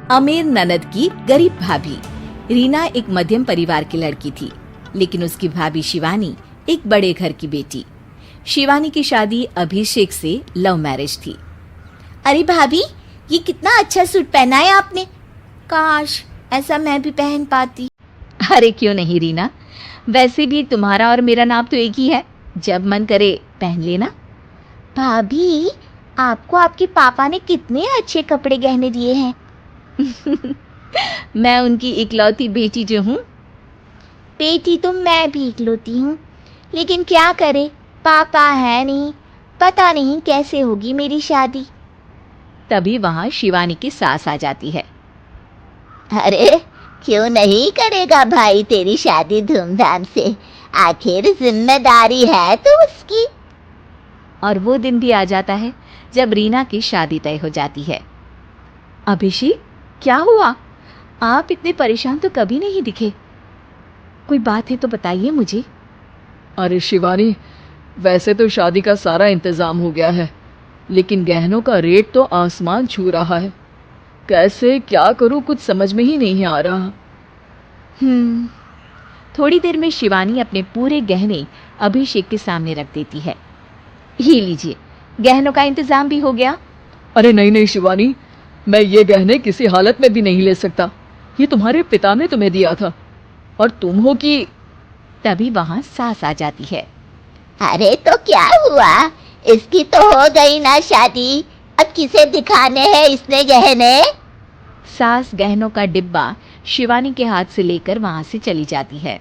अमीर ननद की गरीब भाभी। रीना एक मध्यम परिवार की लड़की थी, लेकिन उसकी भाभी शिवानी एक बड़े घर की बेटी। शिवानी की शादी अभिषेक से लव मैरिज थी। अरे भाभी, ये कितना अच्छा सूट पहना है आपने। काश ऐसा मैं भी पहन पाती। अरे क्यों नहीं रीना, वैसे भी तुम्हारा और मेरा नाम तो एक ही है, जब मन करे पहन लेना। भाभी, आपको आपके पापा ने कितने अच्छे कपड़े गहने दिए हैं। मैं उनकी इकलौती बेटी जो हूँ। बेटी तो मैं भी इकलौती हूँ, लेकिन क्या करे, पापा है नहीं। पता नहीं कैसे होगी मेरी शादी। तभी वहाँ शिवानी की सास आ जाती है। अरे क्यों नहीं करेगा भाई तेरी शादी धूमधाम से, आखिर जिम्मेदारी है तो उसकी। और वो दिन भी आ जाता है जब रीना की शादी तय हो जाती है। अभिषेक, क्या हुआ? आप इतने परेशान तो कभी नहीं दिखे। कोई बात है तो बताइए मुझे। अरे शिवानी, वैसे तो शादी का सारा इंतज़ाम हो गया है, लेकिन गहनों का रेट तो आसमान छू रहा है। कैसे क्या करूं, कुछ समझ में ही नहीं आ रहा। थोड़ी देर में शिवानी अपने पूरे गहने अभिषेक के सामने रख देती है। ये लीजिए, गहनों का इंतजाम भी हो गया। अरे नहीं नहीं शिवानी, मैं ये गहने किसी हालत में भी नहीं ले सकता। ये तुम्हारे पिता ने तुम्हें दिया था, और तुम हो कि। तभी वहां सास आ जाती है। अरे तो क्या हुआ, इसकी तो हो गई ना शादी, अब किसे दिखाने हैं इसने गहने। सास गहनों का डिब्बा शिवानी के हाथ से लेकर वहां से चली जाती है।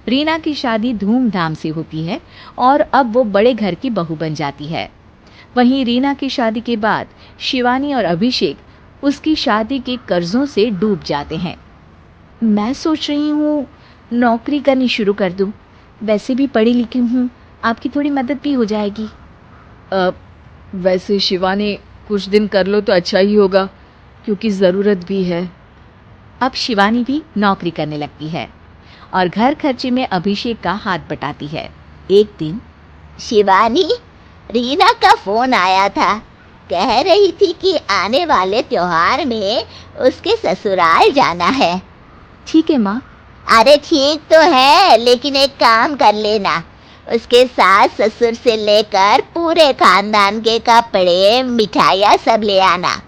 रीना की शादी धूमधाम से होती है और अब वो बड़े घर की बहू बन जाती है। वहीं रीना की शादी के बाद शिवानी और अभिषेक उसकी शादी के कर्जों से डूब जाते हैं। मैं सोच रही हूँ नौकरी करनी शुरू कर दूँ, वैसे भी पढ़ी लिखी हूँ, आपकी थोड़ी मदद भी हो जाएगी। वैसे शिवानी, कुछ दिन कर लो तो अच्छा ही होगा, क्योंकि ज़रूरत भी है। अब शिवानी भी नौकरी करने लगती है और घर खर्चे में अभिषेक का हाथ बटाती है। एक दिन शिवानी, रीना का फोन आया था, कह रही थी कि आने वाले त्योहार में उसके ससुराल जाना है। ठीक है माँ। अरे ठीक तो है, लेकिन एक काम कर लेना, उसके सास ससुर से लेकर पूरे खानदान के कपड़े मिठाइयाँ सब ले आना,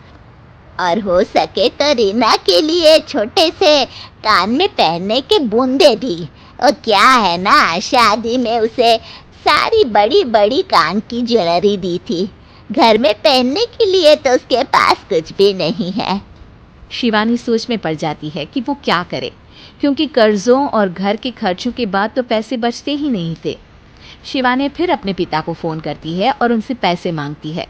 और हो सके तो रीना के लिए छोटे से कान में पहनने के बूंदे भी। और क्या है ना, शादी में उसे सारी बड़ी बड़ी कान की ज्वेलरी दी थी, घर में पहनने के लिए तो उसके पास कुछ भी नहीं है। शिवानी सोच में पड़ जाती है कि वो क्या करे, क्योंकि कर्जों और घर के खर्चों के बाद तो पैसे बचते ही नहीं थे। शिवानी फिर अपने पिता को फ़ोन करती है और उनसे पैसे मांगती है।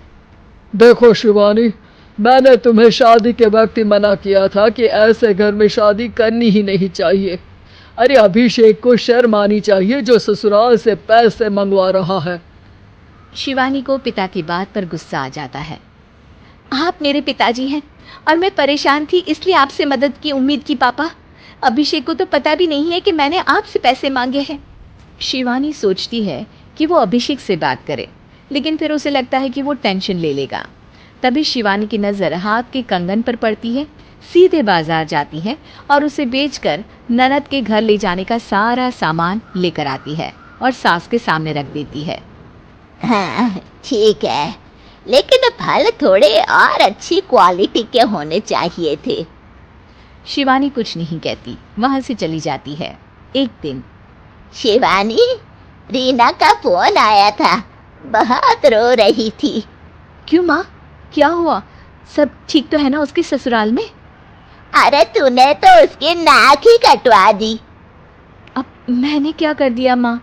देखो शिवानी, मैंने तुम्हें शादी के वक्त ही मना किया था कि ऐसे घर में शादी करनी ही नहीं चाहिए। अरे अभिषेक को शर्म आनी चाहिए जो ससुराल से पैसे मंगवा रहा है। शिवानी को पिता की बात पर गुस्सा आ जाता है। आप मेरे पिताजी हैं और मैं परेशान थी, इसलिए आपसे मदद की उम्मीद की पापा। अभिषेक को तो पता भी नहीं है कि मैंने आपसे पैसे मांगे हैं। शिवानी सोचती है कि वो अभिषेक से बात करे, लेकिन फिर उसे लगता है कि वो टेंशन ले लेगा। तभी शिवानी की नज़र हाथ के कंगन पर पड़ती है, सीधे बाजार जाती है और उसे बेचकर ननद के घर ले जाने का सारा सामान लेकर आती है और सास के सामने रख देती है। हाँ ठीक है, लेकिन फल थोड़े और अच्छी क्वालिटी के होने चाहिए थे। शिवानी कुछ नहीं कहती, वहां से चली जाती है। एक दिन शिवानी, रीना का फोन आया था, बहुत रो रही थी। क्यों माँ, क्या हुआ? सब ठीक तो है ना उसके ससुराल में? अरे तूने तो उसकी नाक ही कटवा दी। अब मैंने क्या कर दिया माँ?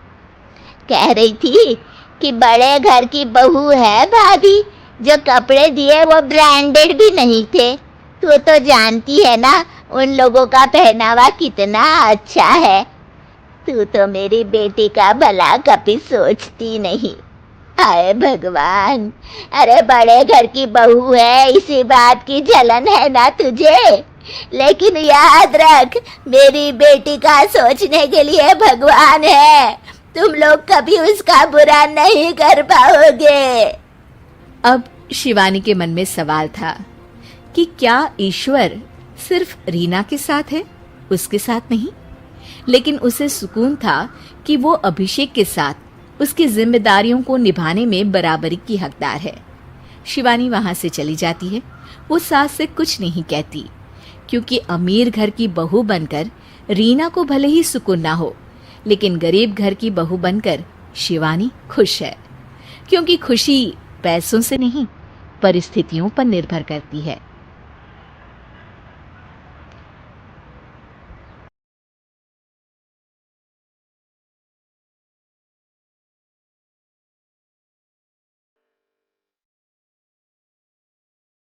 कह रही थी कि बड़े घर की बहू है भाभी, जो कपड़े दिए वो ब्रांडेड भी नहीं थे। तू तो जानती है ना उन लोगों का पहनावा कितना अच्छा है। तू तो मेरी बेटी का भला कभी सोचती नहीं। हाय भगवान, अरे बड़े घर की बहू है, इसी बात की जलन है ना तुझे, लेकिन याद रख, मेरी बेटी का सोचने के लिए भगवान है, तुम लोग कभी उसका बुरा नहीं कर पाओगे। अब शिवानी के मन में सवाल था कि क्या ईश्वर सिर्फ रीना के साथ है, उसके साथ नहीं। लेकिन उसे सुकून था कि वो अभिषेक के साथ उसकी जिम्मेदारियों को निभाने में बराबरी की हकदार है। शिवानी वहां से चली जाती है। वो सास से कुछ नहीं कहती, क्योंकि अमीर घर की बहू बनकर रीना को भले ही सुकून ना हो, लेकिन गरीब घर की बहू बनकर शिवानी खुश है। क्योंकि खुशी पैसों से नहीं, परिस्थितियों पर निर्भर करती है।